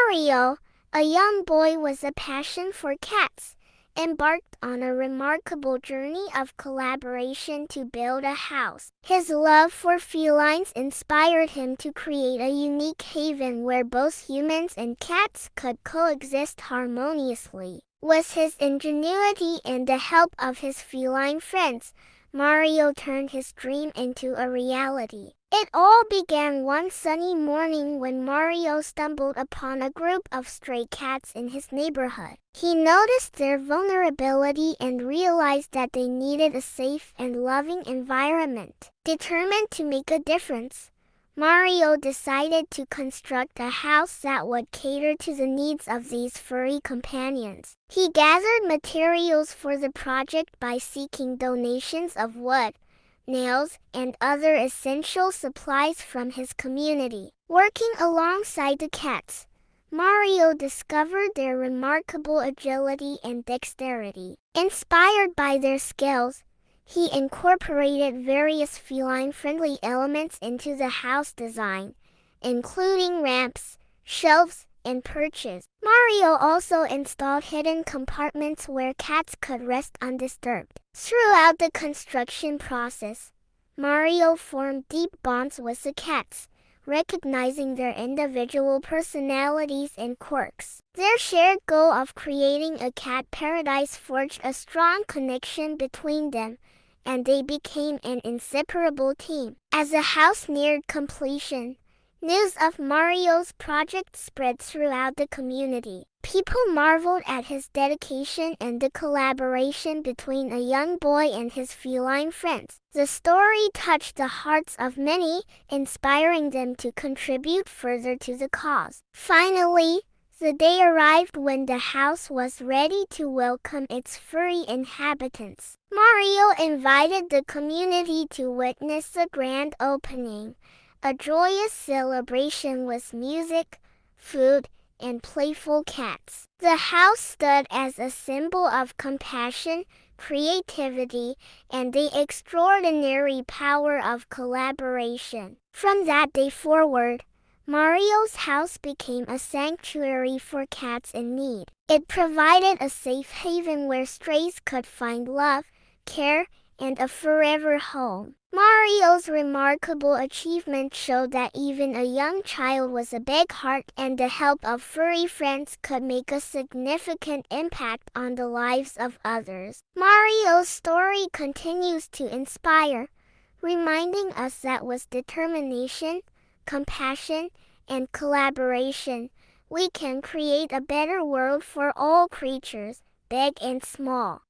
Mario, a young boy with a passion for cats, embarked on a remarkable journey of collaboration to build a house. His love for felines inspired him to create a unique haven where both humans and cats could coexist harmoniously. With his ingenuity and the help of his feline friends, Mario turned his dream into a reality. It all began one sunny morning when Mario stumbled upon a group of stray cats in his neighborhood. He noticed their vulnerability and realized that they needed a safe and loving environment. Determined to make a difference, Mario decided to construct a house that would cater to the needs of these furry companions. He gathered materials for the project by seeking donations of wood, nails, and other essential supplies from his community. Working alongside the cats, Mario discovered their remarkable agility and dexterity. Inspired by their skills, he incorporated various feline-friendly elements into the house design, including ramps, shelves, and perches. Mario also installed hidden compartments where cats could rest undisturbed. Throughout the construction process, Mario formed deep bonds with the cats, recognizing their individual personalities and quirks. Their shared goal of creating a cat paradise forged a strong connection between them, and they became an inseparable team. As the house neared completion, news of Mario's project spread throughout the community. People marveled at his dedication and the collaboration between a young boy and his feline friends. The story touched the hearts of many, inspiring them to contribute further to the cause. Finally, the day arrived when the house was ready to welcome its furry inhabitants. Mario invited the community to witness the grand opening, a joyous celebration with music, food, and playful cats. The house stood as a symbol of compassion, creativity, and the extraordinary power of collaboration. From that day forward, Mario's house became a sanctuary for cats in need. It provided a safe haven where strays could find love, care, and a forever home. Mario's remarkable achievement showed that even a young child with a big heart and the help of furry friends could make a significant impact on the lives of others. Mario's story continues to inspire, reminding us that with determination, compassion, and collaboration, we can create a better world for all creatures, big and small.